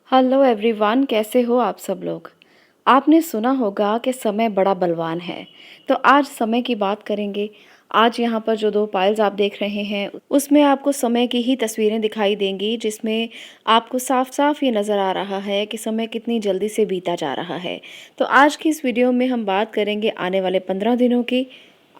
Hello everyone, कैसे हो आप सब लोग। आपने सुना होगा कि समय बड़ा बलवान है। तो आज समय की बात करेंगे। आज यहाँ पर जो दो पाइल्स आप देख रहे हैं उसमें आपको समय की ही तस्वीरें दिखाई देंगी, जिसमें आपको साफ साफ ये नज़र आ रहा है कि समय कितनी जल्दी से बीता जा रहा है। तो आज की इस वीडियो में हम बात करेंगे आने वाले 15 दिनों की।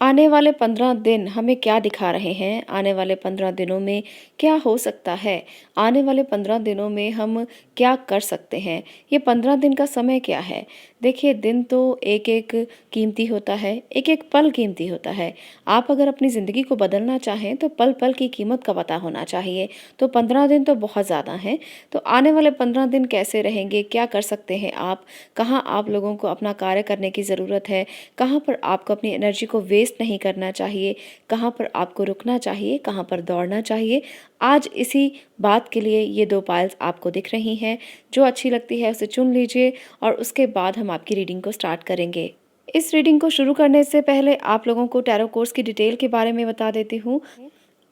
आने वाले 15 दिन हमें क्या दिखा रहे हैं, आने वाले 15 दिनों में क्या हो सकता है, आने वाले 15 दिनों में हम क्या कर सकते हैं। ये 15 दिन का समय क्या है। देखिए, दिन तो एक एक कीमती होता है, एक एक पल कीमती होता है। आप अगर अपनी ज़िंदगी को बदलना चाहें तो पल पल की कीमत का पता होना चाहिए। तो 15 दिन तो बहुत ज़्यादा हैं। तो आने वाले 15 दिन कैसे रहेंगे, क्या कर सकते हैं आप, कहाँ आप लोगों को अपना कार्य करने की ज़रूरत है, कहाँ पर आपको अपनी एनर्जी को वेस्ट नहीं करना चाहिए, कहाँ पर आपको रुकना चाहिए, कहाँ पर दौड़ना चाहिए। आज इसी बात के लिए ये दो पाइल्स आपको दिख रही हैं। जो अच्छी लगती है उसे चुन लीजिए और उसके बाद हम आपकी रीडिंग को स्टार्ट करेंगे। इस रीडिंग को शुरू करने से पहले आप लोगों को टैरो कोर्स की डिटेल के बारे में बता देती हूँ।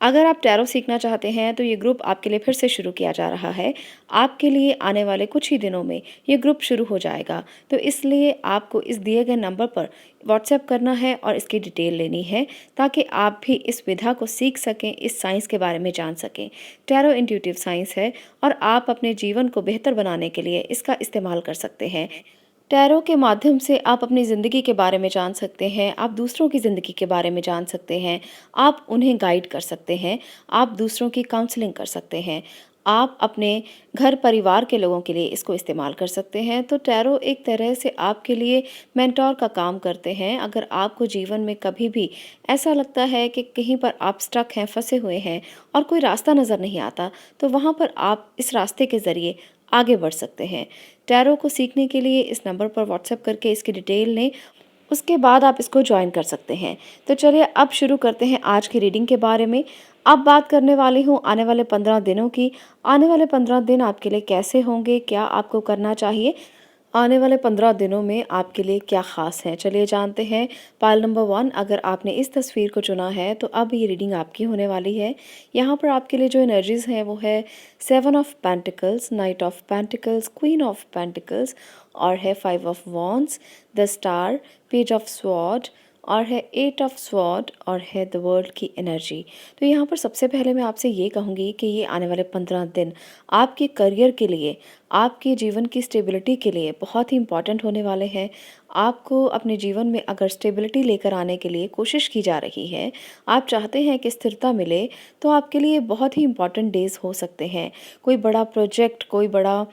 अगर आप टैरो सीखना चाहते हैं तो ये ग्रुप आपके लिए फिर से शुरू किया जा रहा है। आपके लिए आने वाले कुछ ही दिनों में ये ग्रुप शुरू हो जाएगा। तो इसलिए आपको इस दिए गए नंबर पर व्हाट्सएप करना है और इसकी डिटेल लेनी है, ताकि आप भी इस विधा को सीख सकें, इस साइंस के बारे में जान सकें। टैरो इंट्यूटिव साइंस है और आप अपने जीवन को बेहतर बनाने के लिए इसका इस्तेमाल कर सकते हैं। टैरो के माध्यम से आप अपनी ज़िंदगी के बारे में जान सकते हैं, आप दूसरों की ज़िंदगी के बारे में जान सकते हैं, आप उन्हें गाइड कर सकते हैं, आप दूसरों की काउंसलिंग कर सकते हैं, आप अपने घर परिवार के लोगों के लिए इसको इस्तेमाल कर सकते हैं। तो टैरो एक तरह से आपके लिए मेंटोर का काम करते हैं। अगर आपको जीवन में कभी भी ऐसा लगता है कि कहीं पर आप स्टक हैं, फंसे हुए हैं और कोई रास्ता नज़र नहीं आता, तो वहाँ पर आप इस रास्ते के ज़रिए आगे बढ़ सकते हैं। टैरो को सीखने के लिए इस नंबर पर व्हाट्सएप करके इसकी डिटेल लें, उसके बाद आप इसको ज्वाइन कर सकते हैं। तो चलिए अब शुरू करते हैं आज की रीडिंग के बारे में। अब बात करने वाली हूँ आने वाले 15 दिनों की। आने वाले 15 दिन आपके लिए कैसे होंगे, क्या आपको करना चाहिए, आने वाले 15 दिनों में आपके लिए क्या ख़ास है। चलिए जानते हैं। पाइल नंबर 1, अगर आपने इस तस्वीर को चुना है तो अब ये रीडिंग आपकी होने वाली है। यहाँ पर आपके लिए जो एनर्जीज़ हैं वो है 7 of pentacles, night of pentacles, queen of pentacles और है 5 of wands, the star, page of sword और है 8 ऑफ स्वॉर्ड और है द वर्ल्ड की एनर्जी। तो यहाँ पर सबसे पहले मैं आपसे ये कहूँगी कि ये आने वाले 15 दिन आपके करियर के लिए, आपके जीवन की स्टेबिलिटी के लिए बहुत ही इम्पॉर्टेंट होने वाले हैं। आपको अपने जीवन में अगर स्टेबिलिटी लेकर आने के लिए कोशिश की जा रही है, आप चाहते हैं कि स्थिरता मिले, तो आपके लिए बहुत ही इम्पॉर्टेंट डेज़ हो सकते हैं। कोई बड़ा प्रोजेक्ट, कोई बड़ा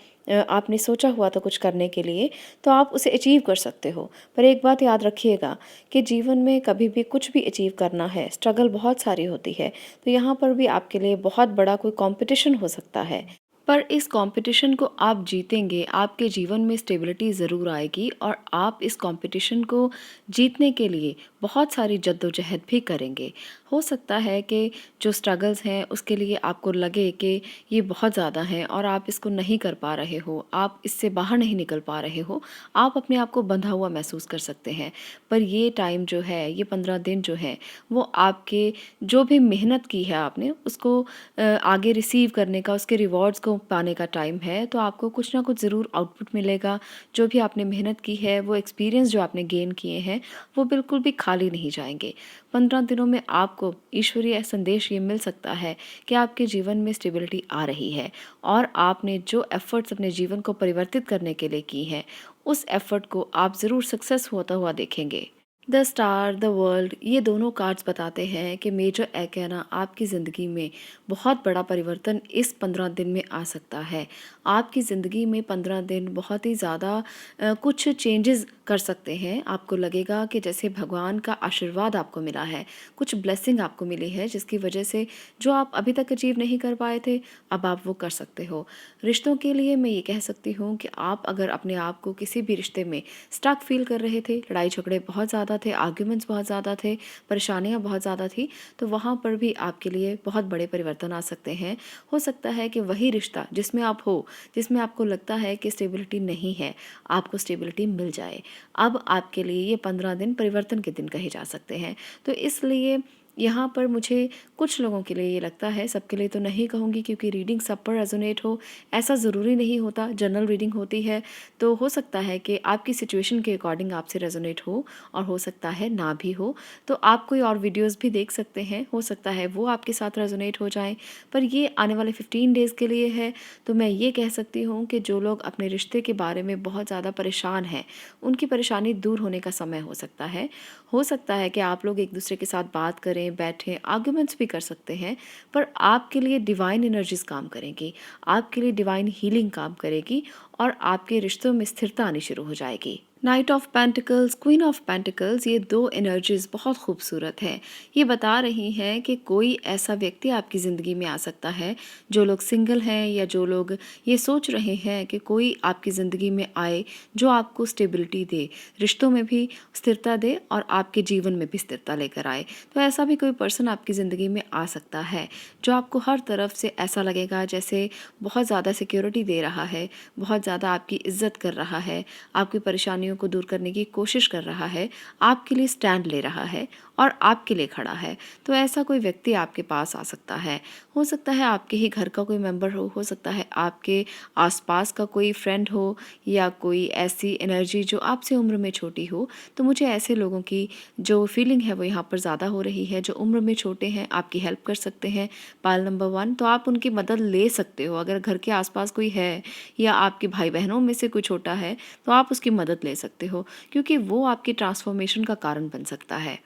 आपने सोचा हुआ था कुछ करने के लिए, तो आप उसे अचीव कर सकते हो। पर एक बात याद रखिएगा कि जीवन में कभी भी कुछ भी अचीव करना है, स्ट्रगल बहुत सारी होती है। तो यहाँ पर भी आपके लिए बहुत बड़ा कोई कंपटीशन हो सकता है, पर इस कंपटीशन को आप जीतेंगे, आपके जीवन में स्टेबिलिटी ज़रूर आएगी और आप इस कंपटीशन को जीतने के लिए बहुत सारी जद्दोजहद भी करेंगे। हो सकता है कि जो स्ट्रगल्स हैं उसके लिए आपको लगे कि ये बहुत ज़्यादा हैं और आप इसको नहीं कर पा रहे हो, आप इससे बाहर नहीं निकल पा रहे हो, आप अपने आप को बंधा हुआ महसूस कर सकते हैं। पर ये टाइम जो है, ये 15 दिन जो है, वो आपके जो भी मेहनत की है आपने उसको आगे रिसीव करने का, उसके रिवॉर्ड्स को पाने का टाइम है। तो आपको कुछ ना कुछ ज़रूर आउटपुट मिलेगा। जो भी आपने मेहनत की है, वो एक्सपीरियंस जो आपने गेन किए हैं, वो बिल्कुल भी खाली नहीं जाएंगे। 15 दिनों में आपको ईश्वरीय संदेश ये मिल सकता है कि आपके जीवन में स्टेबिलिटी आ रही है और आपने जो एफर्ट्स अपने जीवन को परिवर्तित करने के लिए की हैं, उस एफर्ट को आप ज़रूर सक्सेस होता हुआ देखेंगे। द स्टार, द वर्ल्ड, ये दोनों कार्ड्स बताते हैं कि मेजर एकैना आपकी ज़िंदगी में बहुत बड़ा परिवर्तन इस 15 दिन में आ सकता है। आपकी ज़िंदगी में 15 दिन बहुत ही ज़्यादा कुछ चेंजेस कर सकते हैं। आपको लगेगा कि जैसे भगवान का आशीर्वाद आपको मिला है, कुछ ब्लेसिंग आपको मिली है, जिसकी वजह से जो आप अभी तक अचीव नहीं कर पाए थे, अब आप वो कर सकते हो। रिश्तों के लिए मैं ये कह सकती हूँ कि आप अगर अपने आप को किसी भी रिश्ते में स्टक फील कर रहे थे, लड़ाई झगड़े बहुत ज़्यादा थे, आर्ग्यूमेंट्स बहुत ज़्यादा थे, परेशानियां बहुत ज़्यादा थी, तो वहाँ पर भी आपके लिए बहुत बड़े परिवर्तन आ सकते हैं। हो सकता है कि वही रिश्ता जिसमें आप हो, जिसमें आपको लगता है कि स्टेबिलिटी नहीं है, आपको स्टेबिलिटी मिल जाए। अब आपके लिए ये 15 दिन परिवर्तन के दिन कहे जा सकते हैं। तो इसलिए यहाँ पर मुझे कुछ लोगों के लिए ये लगता है, सबके लिए तो नहीं कहूँगी क्योंकि रीडिंग सब पर रेजोनेट हो ऐसा ज़रूरी नहीं होता। जनरल रीडिंग होती है तो हो सकता है कि आपकी सिचुएशन के अकॉर्डिंग आपसे रेजोनेट हो और हो सकता है ना भी हो। तो आप कोई और वीडियोस भी देख सकते हैं, हो सकता है वो आपके साथ रेजोनेट हो जाएं। पर ये आने वाले 15 डेज़ के लिए है। तो मैं ये कह सकती हूँ कि जो लोग अपने रिश्ते के बारे में बहुत ज़्यादा परेशान हैं, उनकी परेशानी दूर होने का समय हो सकता है। हो सकता है कि आप लोग एक दूसरे के साथ बात करें, बैठें, आर्ग्यूमेंट्स भी कर सकते हैं, पर आपके लिए डिवाइन एनर्जीज़ काम करेंगी, आपके लिए डिवाइन हीलिंग काम करेगी और आपके रिश्तों में स्थिरता आनी शुरू हो जाएगी। Night of pentacles, queen of pentacles, ये दो एनर्जीज बहुत खूबसूरत हैं। ये बता रही हैं कि कोई ऐसा व्यक्ति आपकी ज़िंदगी में आ सकता है। जो लोग सिंगल हैं या जो लोग ये सोच रहे हैं कि कोई आपकी ज़िंदगी में आए जो आपको स्टेबिलिटी दे, रिश्तों में भी स्थिरता दे और आपके जीवन में भी स्थिरता लेकर आए, तो ऐसा भी कोई पर्सन आपकी ज़िंदगी में आ सकता है जो आपको हर तरफ से ऐसा लगेगा जैसे बहुत ज़्यादा सिक्योरिटी दे रहा है, बहुत ज़्यादा आपकी इज्जत कर रहा है, आपकी परेशानियों को दूर करने की कोशिश कर रहा है, आपके लिए स्टैंड ले रहा है और आपके लिए खड़ा है। तो ऐसा कोई व्यक्ति आपके पास आ सकता है। हो सकता है आपके ही घर का कोई मेंबर हो सकता है आपके आसपास का कोई फ्रेंड हो या कोई ऐसी एनर्जी जो आपसे उम्र में छोटी हो। तो मुझे ऐसे लोगों की जो फीलिंग है वो यहाँ पर ज़्यादा हो रही है, जो उम्र में छोटे हैं, आपकी हेल्प कर सकते हैं। पाल नंबर 1, तो आप उनकी मदद ले सकते हो। अगर घर के आसपास कोई है या आपके भाई बहनों में से कोई छोटा है तो आप उसकी मदद ले सकते हो, क्योंकि वो आपकी ट्रांसफॉर्मेशन का कारण बन सकता है।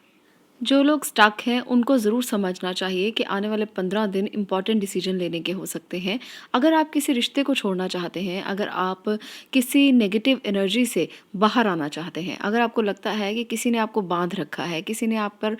जो लोग स्टक हैं उनको ज़रूर समझना चाहिए कि आने वाले 15 दिन इम्पॉर्टेंट डिसीजन लेने के हो सकते हैं। अगर आप किसी रिश्ते को छोड़ना चाहते हैं, अगर आप किसी नेगेटिव एनर्जी से बाहर आना चाहते हैं, अगर आपको लगता है कि किसी ने आपको बांध रखा है, किसी ने आप पर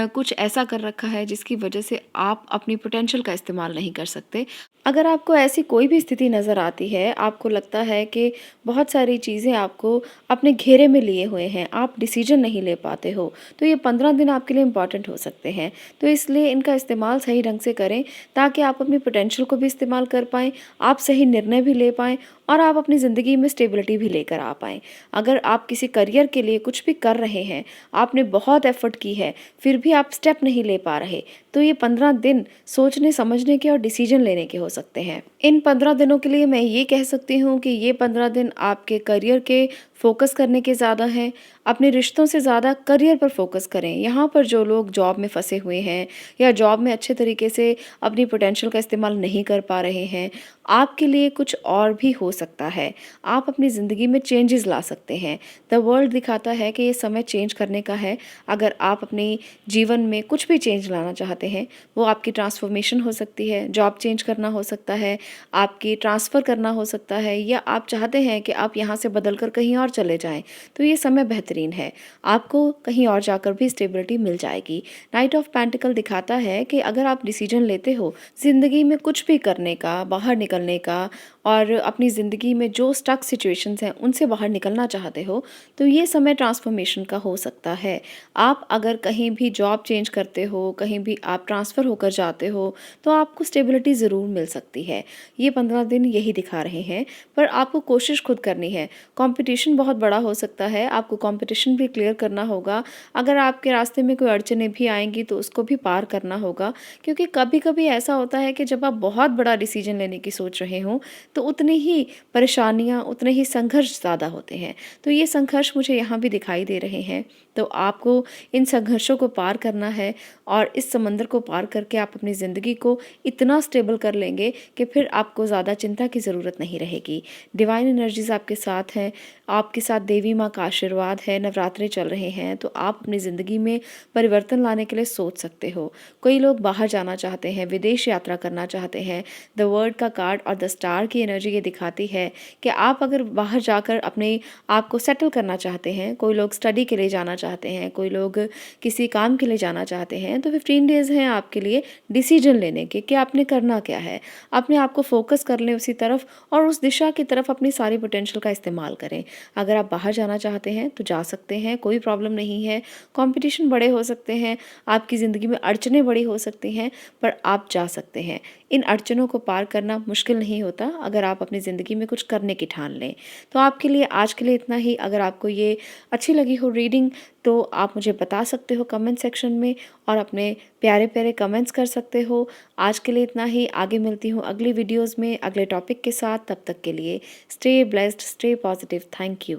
कुछ ऐसा कर रखा है जिसकी वजह से आप अपनी पोटेंशियल का इस्तेमाल नहीं कर सकते, अगर आपको ऐसी कोई भी स्थिति नज़र आती है, आपको लगता है कि बहुत सारी चीज़ें आपको अपने घेरे में लिए हुए हैं, आप डिसीजन नहीं ले पाते हो, तो ये 15 दिन आपके लिए इम्पॉर्टेंट हो सकते हैं। तो इसलिए इनका इस्तेमाल सही ढंग से करें ताकि आप अपनी पोटेंशियल को भी इस्तेमाल कर पाएँ, आप सही निर्णय भी ले पाएँ और आप अपनी ज़िंदगी में स्टेबिलिटी भी लेकर आ पाएँ। अगर आप किसी करियर के लिए कुछ भी कर रहे हैं, आपने बहुत एफ़र्ट की है, फिर भी आप स्टेप नहीं ले पा रहे, तो ये 15 दिन सोचने समझने के और डिसीजन लेने के हो सकते हैं। इन 15 दिनों के लिए मैं ये कह सकती हूँ कि ये 15 दिन आपके करियर के फोकस करने के ज़्यादा हैं। अपने रिश्तों से ज़्यादा करियर पर फोकस करें। यहाँ पर जो लोग जॉब में फंसे हुए हैं या जॉब में अच्छे तरीके से अपनी पोटेंशियल का इस्तेमाल नहीं कर पा रहे हैं, आपके लिए कुछ और भी हो सकता है। आप अपनी ज़िंदगी में चेंजेस ला सकते हैं। द वर्ल्ड दिखाता है कि ये समय चेंज करने का है। अगर आप अपने जीवन में कुछ भी चेंज लाना चाहते हैं, वो आपकी ट्रांसफॉर्मेशन हो सकती है, जॉब चेंज करना हो सकता है, आपकी ट्रांसफ़र करना हो सकता है, या आप चाहते हैं कि आप यहाँ से बदल कर कहीं और चले जाएँ, तो ये समय बेहतरीन है। आपको कहीं और जाकर भी स्टेबिलिटी मिल जाएगी। नाइट ऑफ पेंटिकल दिखाता है कि अगर आप डिसीजन लेते हो ज़िंदगी में कुछ भी करने का, बाहर निकलने का और अपनी ज़िंदगी में जो स्टक सिचुएशंस हैं उनसे बाहर निकलना चाहते हो, तो ये समय ट्रांसफॉर्मेशन का हो सकता है। आप अगर कहीं भी जॉब चेंज करते हो, कहीं भी आप ट्रांसफ़र होकर जाते हो, तो आपको स्टेबिलिटी ज़रूर मिल सकती है। ये 15 दिन यही दिखा रहे हैं, पर आपको कोशिश खुद करनी है। कंपटीशन बहुत बड़ा हो सकता है, आपको कंपटीशन भी क्लियर करना होगा। अगर आपके रास्ते में कोई अड़चनें भी आएँगी तो उसको भी पार करना होगा, क्योंकि कभी-कभी ऐसा होता है कि जब आप बहुत बड़ा डिसीजन लेने की सोच रहे हों, तो उतनी ही परेशानियाँ, उतने ही संघर्ष ज़्यादा होते हैं। तो ये संघर्ष मुझे यहाँ भी दिखाई दे रहे हैं। तो आपको इन संघर्षों को पार करना है और इस समंदर को पार करके आप अपनी ज़िंदगी को इतना स्टेबल कर लेंगे कि फिर आपको ज़्यादा चिंता की ज़रूरत नहीं रहेगी। डिवाइन एनर्जीज़ आपके साथ हैं, आपके साथ देवी माँ का आशीर्वाद है, नवरात्रे चल रहे हैं, तो आप अपनी ज़िंदगी में परिवर्तन लाने के लिए सोच सकते हो। कई लोग बाहर जाना चाहते हैं, विदेश यात्रा करना चाहते हैं। द वर्ल्ड का कार्ड और द स्टार की एनर्जी ये दिखाती है कि आप अगर बाहर जाकर अपने आप को सेटल करना चाहते हैं, कोई लोग स्टडी के लिए जाना चाहते हैं, कोई लोग किसी काम के लिए जाना चाहते हैं, तो 15 डेज़ हैं आपके लिए डिसीजन लेने के कि आपने करना क्या है। अपने आप को फोकस कर लें उसी तरफ और उस दिशा की तरफ अपनी सारी पोटेंशियल का इस्तेमाल करें। अगर आप बाहर जाना चाहते हैं तो जा सकते हैं, कोई प्रॉब्लम नहीं है। कॉम्पिटिशन बड़े हो सकते हैं, आपकी ज़िंदगी में अड़चनें बड़ी हो सकती हैं, पर आप जा सकते हैं। इन अड़चनों को पार करना मुश्किल नहीं होता अगर आप अपनी ज़िंदगी में कुछ करने की ठान लें। तो आपके लिए आज के लिए इतना ही। अगर आपको ये अच्छी लगी हो रीडिंग तो आप मुझे बता सकते हो कमेंट सेक्शन में और अपने प्यारे-प्यारे कमेंट्स कर सकते हो। आज के लिए इतना ही, आगे मिलती हूँ अगली वीडियोज़ में अगले टॉपिक के साथ। तब तक के लिए stay blessed, stay positive. Thank you.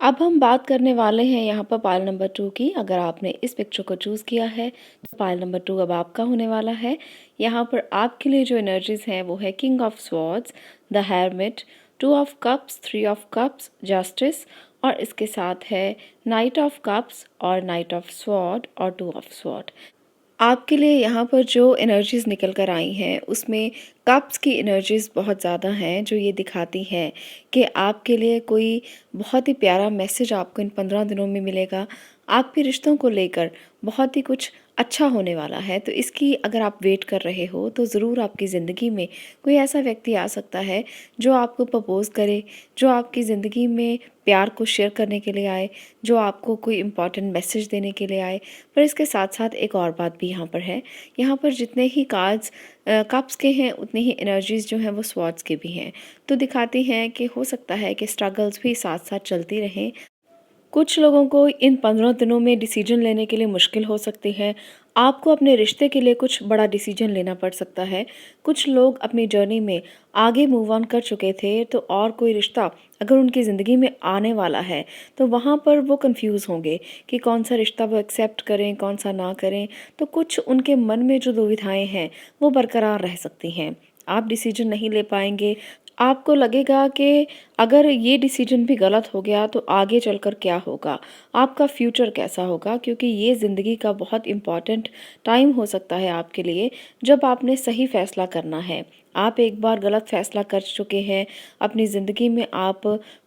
अब हम बात करने वाले हैं यहाँ पर पाइल नंबर 2 की। अगर आपने इस पिक्चर को चूज़ किया है तो पाइल नंबर 2 अब आपका होने वाला है। यहाँ पर आपके लिए जो एनर्जीज़ हैं वो है king of swords, the hermit, 2 of cups, 3 of cups, justice और इसके साथ है नाइट ऑफ कप्स और नाइट ऑफ स्वॉर्ड और 2 ऑफ स्वॉर्ड। आपके लिए यहाँ पर जो एनर्जीज़ निकल कर आई हैं उसमें कप्स की एनर्जीज़ बहुत ज़्यादा हैं, जो ये दिखाती हैं कि आपके लिए कोई बहुत ही प्यारा मैसेज आपको इन 15 दिनों में मिलेगा। आपके रिश्तों को लेकर बहुत ही कुछ अच्छा होने वाला है। तो इसकी अगर आप वेट कर रहे हो तो ज़रूर आपकी ज़िंदगी में कोई ऐसा व्यक्ति आ सकता है जो आपको प्रपोज़ करे, जो आपकी ज़िंदगी में प्यार को शेयर करने के लिए आए, जो आपको कोई इम्पॉर्टेंट मैसेज देने के लिए आए। पर इसके साथ-साथ एक और बात भी यहाँ पर है। यहाँ पर जितने ही कार्ड्स कप्स के हैं उतनी ही एनर्जीज़ जो हैं वो स्वॉर्ड्स के भी हैं। तो दिखाती हैं कि हो सकता है कि स्ट्रगल्स भी साथ-साथ चलती रहें। कुछ लोगों को इन 15 दिनों में डिसीजन लेने के लिए मुश्किल हो सकती है। आपको अपने रिश्ते के लिए कुछ बड़ा डिसीजन लेना पड़ सकता है। कुछ लोग अपनी जर्नी में आगे मूव ऑन कर चुके थे, तो और कोई रिश्ता अगर उनकी ज़िंदगी में आने वाला है तो वहाँ पर वो कंफ्यूज होंगे कि कौन सा रिश्ता वो एक्सेप्ट करें, कौन सा ना करें। तो कुछ उनके मन में जो दुविधाएं हैं वो बरकरार रह सकती हैं। आप डिसीजन नहीं ले पाएंगे। आपको लगेगा कि अगर ये डिसीजन भी गलत हो गया तो आगे चलकर क्या होगा, आपका फ्यूचर कैसा होगा, क्योंकि ये ज़िंदगी का बहुत इम्पॉर्टेंट टाइम हो सकता है आपके लिए जब आपने सही फैसला करना है। आप एक बार गलत फैसला कर चुके हैं, अपनी ज़िंदगी में आप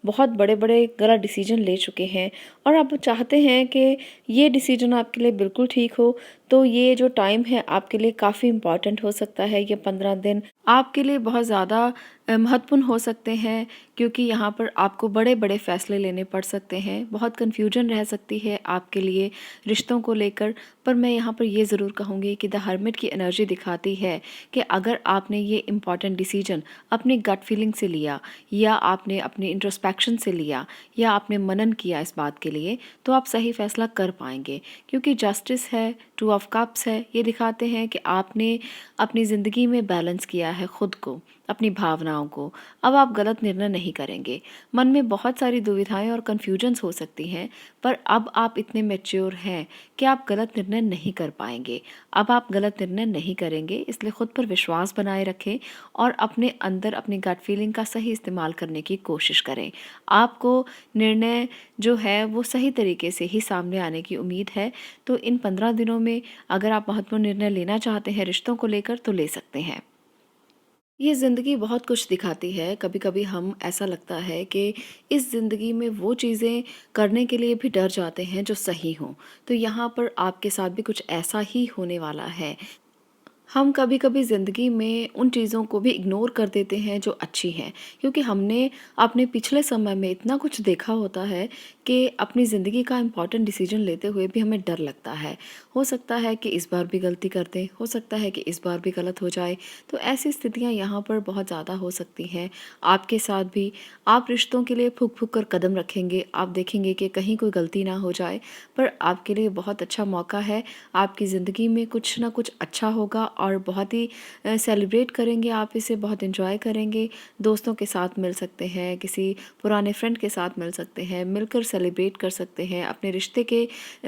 बहुत बड़े-बड़े गलत डिसीजन ले चुके हैं और आप चाहते हैं कि ये डिसीजन आपके लिए बिल्कुल ठीक हो। तो ये जो टाइम है आपके लिए काफ़ी इम्पॉर्टेंट हो सकता है। ये 15 दिन आपके लिए बहुत ज़्यादा महत्वपूर्ण हो सकते हैं, क्योंकि यहाँ पर आपको बड़े-बड़े फ़ैसले लेने पड़ सकते हैं। बहुत कन्फ्यूजन रह सकती है आपके लिए रिश्तों को लेकर। पर मैं यहाँ पर ये ज़रूर कहूँगी कि द हर्मिट की एनर्जी दिखाती है कि अगर आपने ये इम्पॉर्टेंट डिसीजन अपनी गट फीलिंग से लिया, या आपने अपनी इंट्रोस्पेक्शन से लिया, या आपने मनन किया इस बात के लिए, तो आप सही फैसला कर पाएंगे। क्योंकि जस्टिस है, 2 ऑफ कप्स है, ये दिखाते हैं कि आपने अपनी ज़िंदगी में बैलेंस किया है खुद को, अपनी भावनाओं को। अब आप गलत निर्णय नहीं करेंगे। मन में बहुत सारी दुविधाएं और कन्फ्यूजन्स हो सकती हैं, पर अब आप इतने मैच्योर हैं कि आप गलत निर्णय नहीं कर पाएंगे। अब आप गलत निर्णय नहीं करेंगे, इसलिए खुद पर विश्वास बनाए रखें और अपने अंदर अपनी गट फीलिंग का सही इस्तेमाल करने की कोशिश करें। आपको निर्णय जो है वो सही तरीके से ही सामने आने की उम्मीद है। तो इन 15 दिनों में अगर आप महत्वपूर्ण निर्णय लेना चाहते हैं रिश्तों को लेकर तो ले सकते हैं। ये ज़िंदगी बहुत कुछ दिखाती है। कभी-कभी हम ऐसा लगता है कि इस ज़िंदगी में वो चीज़ें करने के लिए भी डर जाते हैं जो सही हों। तो यहाँ पर आपके साथ भी कुछ ऐसा ही होने वाला है। हम कभी-कभी ज़िंदगी में उन चीज़ों को भी इग्नोर कर देते हैं जो अच्छी हैं, क्योंकि हमने अपने पिछले समय में इतना कुछ देखा होता है कि अपनी ज़िंदगी का इम्पॉर्टेंट डिसीजन लेते हुए भी हमें डर लगता है। हो सकता है कि इस बार भी गलती कर दें, हो सकता है कि इस बार भी गलत हो जाए। तो ऐसी स्थितियाँ यहाँ पर बहुत ज़्यादा हो सकती हैं। आपके साथ भी आप रिश्तों के लिए फूँक-फूँक कर कदम रखेंगे, आप देखेंगे कि कहीं कोई गलती ना हो जाए। पर आपके लिए बहुत अच्छा मौका है, आपकी ज़िंदगी में कुछ ना कुछ अच्छा होगा और बहुत ही सेलिब्रेट करेंगे आप इसे, बहुत एंजॉय करेंगे। दोस्तों के साथ मिल सकते हैं, किसी पुराने फ्रेंड के साथ मिल सकते हैं, मिलकर सेलिब्रेट कर सकते हैं। अपने रिश्ते के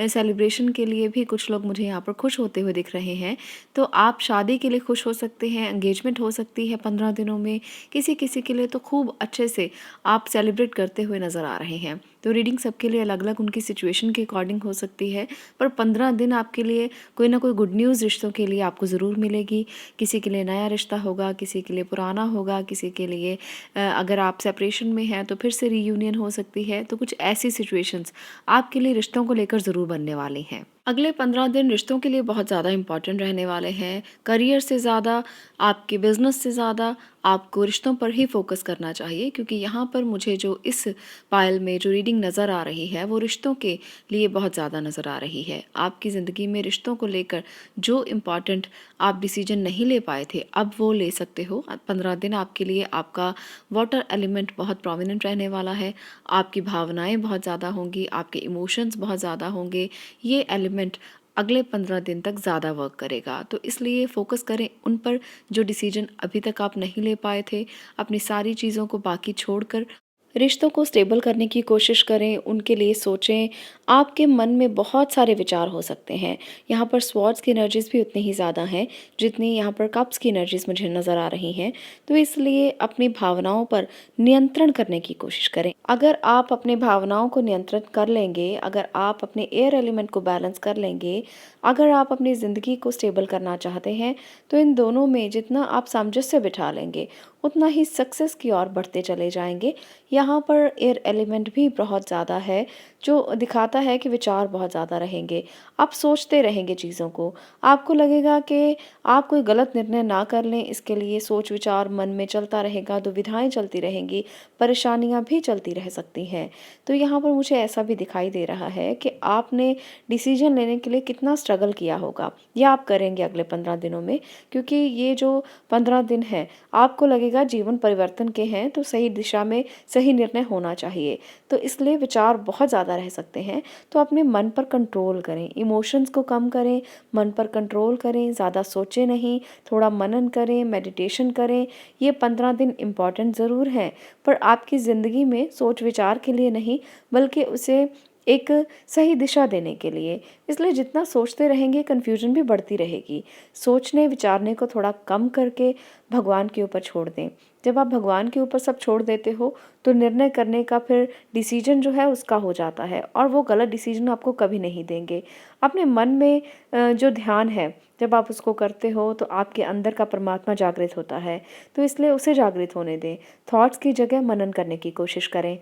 सेलिब्रेशन के लिए भी कुछ लोग मुझे यहाँ पर खुश होते हुए दिख रहे हैं। तो आप शादी के लिए खुश हो सकते हैं, एंगेजमेंट हो सकती है 15 दिनों में। किसी-किसी के लिए तो खूब अच्छे से आप सेलिब्रेट करते हुए नज़र आ रहे हैं। तो रीडिंग सबके लिए अलग-अलग उनकी सिचुएशन के अकॉर्डिंग हो सकती है, पर 15 दिन आपके लिए कोई ना कोई गुड न्यूज़ रिश्तों के लिए आपको ज़रूर मिलेगी। किसी के लिए नया रिश्ता होगा, किसी के लिए पुराना होगा, किसी के लिए अगर आप सेपरेशन में हैं तो फिर से रीयूनियन हो सकती है। तो कुछ ऐसी सिचुएशंस आपके लिए रिश्तों को लेकर ज़रूर बनने वाली हैं। अगले 15 दिन रिश्तों के लिए बहुत ज़्यादा इम्पोर्टेंट रहने वाले हैं। करियर से ज़्यादा, आपके बिज़नेस से ज़्यादा आपको रिश्तों पर ही फ़ोकस करना चाहिए, क्योंकि यहाँ पर मुझे जो इस पायल में जो रीडिंग नज़र आ रही है वो रिश्तों के लिए बहुत ज़्यादा नज़र आ रही है। आपकी ज़िंदगी में रिश्तों को लेकर जो इम्पोर्टेंट आप डिसीजन नहीं ले पाए थे, अब वो ले सकते हो। 15 दिन आपके लिए आपका वाटर एलिमेंट बहुत प्रोमिनेंट रहने वाला है। आपकी भावनाएं बहुत ज़्यादा होंगी, आपके इमोशंस बहुत ज़्यादा होंगे। ये एलिमेंट अगले 15 दिन तक ज़्यादा वर्क करेगा, तो इसलिए फ़ोकस करें उन पर जो डिसीजन अभी तक आप नहीं ले पाए थे। अपनी सारी चीज़ों को बाकी छोड़कर रिश्तों को स्टेबल करने की कोशिश करें, उनके लिए सोचें। आपके मन में बहुत सारे विचार हो सकते हैं। यहाँ पर स्वॉर्ड्स की एनर्जीज़ भी उतनी ही ज़्यादा हैं जितनी यहाँ पर कप्स की एनर्जीज़ मुझे नज़र आ रही हैं। तो इसलिए अपनी भावनाओं पर नियंत्रण करने की कोशिश करें। अगर आप अपनी भावनाओं को नियंत्रित कर लेंगे, अगर आप अपने एयर एलिमेंट को बैलेंस कर लेंगे, अगर आप अपनी ज़िंदगी को स्टेबल करना चाहते हैं, तो इन दोनों में जितना आप सामंजस्य बिठा लेंगे, उतना ही सक्सेस की ओर बढ़ते चले जाएंगे। यहाँ पर एयर एलिमेंट भी बहुत ज़्यादा है, जो दिखाता है कि विचार बहुत ज़्यादा रहेंगे। आप सोचते रहेंगे चीज़ों को। आपको लगेगा कि आप कोई गलत निर्णय ना कर लें, इसके लिए सोच विचार मन में चलता रहेगा, दुविधाएं चलती रहेंगी, परेशानियां भी चलती रह सकती हैं। तो यहाँ पर मुझे ऐसा भी दिखाई दे रहा है कि आपने डिसीजन लेने के लिए कितना स्ट्रगल किया होगा, या आप करेंगे अगले 15 दिनों में, क्योंकि ये जो 15 दिन हैं आपको लगेगा जीवन परिवर्तन के हैं, तो सही दिशा में सही निर्णय होना चाहिए। तो इसलिए विचार बहुत ज़्यादा रह सकते हैं। तो अपने मन पर कंट्रोल करें, इमोशंस को कम करें, मन पर कंट्रोल करें, ज़्यादा सोचें नहीं, थोड़ा मनन करें, मेडिटेशन करें। ये 15 दिन इम्पॉर्टेंट ज़रूर हैं, पर आपकी ज़िंदगी में सोच विचार के लिए नहीं, बल्कि उसे एक सही दिशा देने के लिए। इसलिए जितना सोचते रहेंगे कन्फ्यूजन भी बढ़ती रहेगी। सोचने विचारने को थोड़ा कम करके भगवान के ऊपर छोड़ दें। जब आप भगवान के ऊपर सब छोड़ देते हो, तो निर्णय करने का फिर डिसीजन जो है उसका हो जाता है, और वो गलत डिसीजन आपको कभी नहीं देंगे। अपने मन में जो ध्यान है, जब आप उसको करते हो तो आपके अंदर का परमात्मा जागृत होता है। तो इसलिए उसे जागृत होने दें। थॉट्स की जगह मनन करने की कोशिश करें।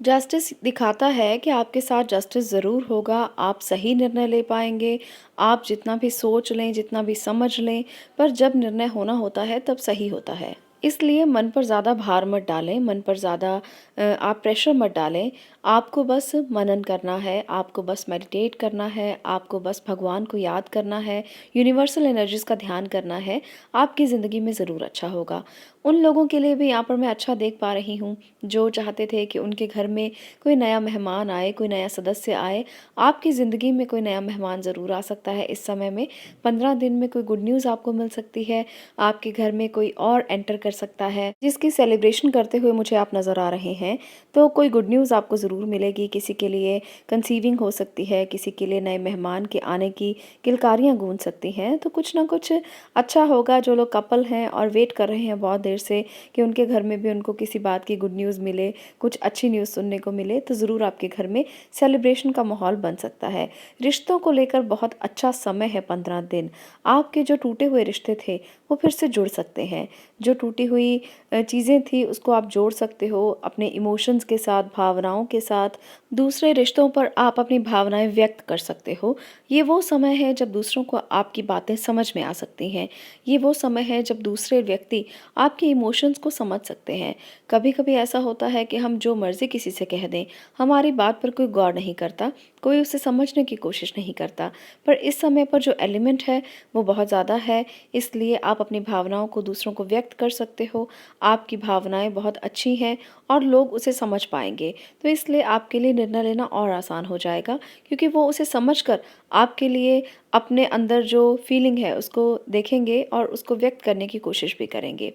जस्टिस दिखाता है कि आपके साथ जस्टिस ज़रूर होगा, आप सही निर्णय ले पाएंगे। आप जितना भी सोच लें, जितना भी समझ लें, पर जब निर्णय होना होता है तब सही होता है। इसलिए मन पर ज़्यादा भार मत डालें, मन पर ज़्यादा आप प्रेशर मत डालें। आपको बस मनन करना है, आपको बस मेडिटेट करना है, आपको बस भगवान को याद करना है, यूनिवर्सल एनर्जीज़ का ध्यान करना है। आपकी ज़िंदगी में ज़रूर अच्छा होगा। उन लोगों के लिए भी यहाँ पर मैं अच्छा देख पा रही हूँ, जो चाहते थे कि उनके घर में कोई नया मेहमान आए, कोई नया सदस्य आए। आपकी ज़िंदगी में कोई नया मेहमान ज़रूर आ सकता है इस समय में। 15 दिन में कोई गुड न्यूज़ आपको मिल सकती है। आपके घर में कोई और एंटर कर सकता है, जिसकी सेलिब्रेशन करते हुए मुझे आप नज़र आ रहे हैं। तो कोई गुड न्यूज़ आपको ज़रूर मिलेगी। किसी के लिए कंसीविंग हो सकती है, किसी के लिए नए मेहमान के आने की किलकारियाँ गूंज सकती हैं। तो कुछ ना कुछ अच्छा होगा। जो लोग कपल हैं और वेट कर रहे हैं बहुत देर से कि उनके घर में भी उनको किसी बात की गुड न्यूज़ मिले, कुछ अच्छी न्यूज़ सुनने को मिले, तो ज़रूर आपके घर में सेलिब्रेशन का माहौल बन सकता है। रिश्तों को लेकर बहुत अच्छा समय है 15 दिन। आपके जो टूटे हुए रिश्ते थे वो फिर से जुड़ सकते हैं। जो टूटी हुई चीज़ें थी उसको आप जोड़ सकते हो अपने इमोशंस के साथ, भावनाओं के साथ। दूसरे रिश्तों पर आप अपनी भावनाएं व्यक्त कर सकते हो। ये वो समय है जब दूसरों को आपकी बातें समझ में आ सकती हैं। ये वो समय है जब दूसरे व्यक्ति आपके इमोशंस को समझ सकते हैं। कभी कभी ऐसा होता है कि हम जो मर्ज़ी किसी से कह दें, हमारी बात पर कोई गौर नहीं करता, कोई उसे समझने की कोशिश नहीं करता। पर इस समय पर जो एलिमेंट है वो बहुत ज़्यादा है, इसलिए आप अपनी भावनाओं को दूसरों को व्यक्त कर सकते हो। आपकी भावनाएं बहुत अच्छी हैं और लोग उसे समझ पाएंगे। तो इसलिए आपके लिए निर्णय लेना और आसान हो जाएगा, क्योंकि वो उसे समझकर आपके लिए अपने अंदर जो फीलिंग है उसको देखेंगे और उसको व्यक्त करने की कोशिश भी करेंगे।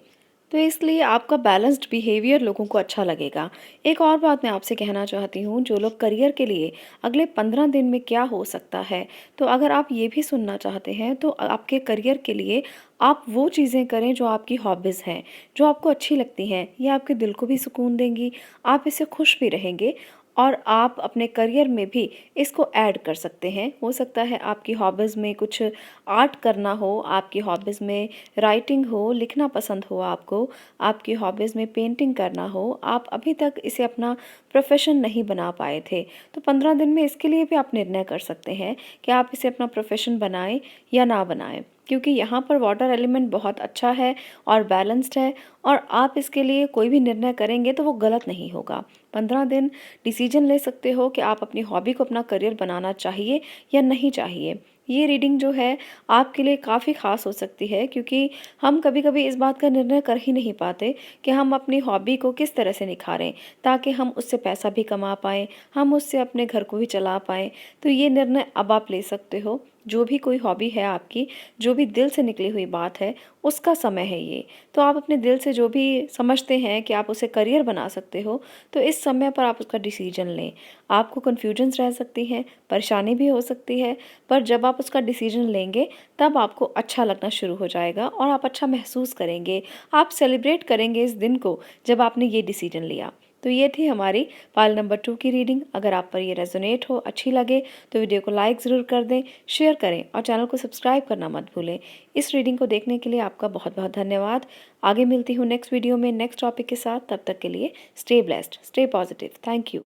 तो इसलिए आपका बैलेंस्ड बिहेवियर लोगों को अच्छा लगेगा। एक और बात मैं आपसे कहना चाहती हूँ, जो लोग करियर के लिए अगले 15 दिन में क्या हो सकता है, तो अगर आप ये भी सुनना चाहते हैं तो आपके करियर के लिए आप वो चीज़ें करें जो आपकी हॉबीज़ हैं, जो आपको अच्छी लगती हैं। ये आपके दिल को भी सुकून देंगी, आप इससे खुश भी रहेंगे और आप अपने करियर में भी इसको ऐड कर सकते हैं। हो सकता है आपकी हॉबीज़ में कुछ आर्ट करना हो, आपकी हॉबीज़ में राइटिंग हो, लिखना पसंद हो आपको, आपकी हॉबीज़ में पेंटिंग करना हो, आप अभी तक इसे अपना प्रोफ़ेशन नहीं बना पाए थे, तो 15 दिन में इसके लिए भी आप निर्णय कर सकते हैं कि आप इसे अपना प्रोफ़ेशन बनाएँ या ना बनाएँ। क्योंकि यहाँ पर वाटर एलिमेंट बहुत अच्छा है और बैलेंस्ड है, और आप इसके लिए कोई भी निर्णय करेंगे तो वो गलत नहीं होगा। 15 दिन डिसीजन ले सकते हो कि आप अपनी हॉबी को अपना करियर बनाना चाहिए या नहीं चाहिए। ये रीडिंग जो है आपके लिए काफ़ी ख़ास हो सकती है, क्योंकि हम कभी-कभी इस बात का निर्णय कर ही नहीं पाते कि हम अपनी हॉबी को किस तरह से निखारें ताकि हम उससे पैसा भी कमा पाएँ, हम उससे अपने घर को भी चला पाएँ। तो ये निर्णय अब आप ले सकते हो। जो भी कोई हॉबी है आपकी, जो भी दिल से निकली हुई बात है, उसका समय है ये। तो आप अपने दिल से जो भी समझते हैं कि आप उसे करियर बना सकते हो, तो इस समय पर आप उसका डिसीजन लें। आपको कन्फ्यूजन्स रह सकती हैं, परेशानी भी हो सकती है, पर जब आप उसका डिसीजन लेंगे, तब आपको अच्छा लगना शुरू हो जाएगा और आप अच्छा महसूस करेंगे। आप सेलिब्रेट करेंगे इस दिन को जब आपने ये डिसीजन लिया। तो ये थी हमारी पाइल नंबर 2 की रीडिंग। अगर आप पर ये रेजोनेट हो, अच्छी लगे, तो वीडियो को लाइक ज़रूर कर दें, शेयर करें और चैनल को सब्सक्राइब करना मत भूलें। इस रीडिंग को देखने के लिए आपका बहुत-बहुत धन्यवाद। आगे मिलती हूँ नेक्स्ट वीडियो में नेक्स्ट टॉपिक के साथ। तब तक के लिए stay blessed, stay positive. Thank you.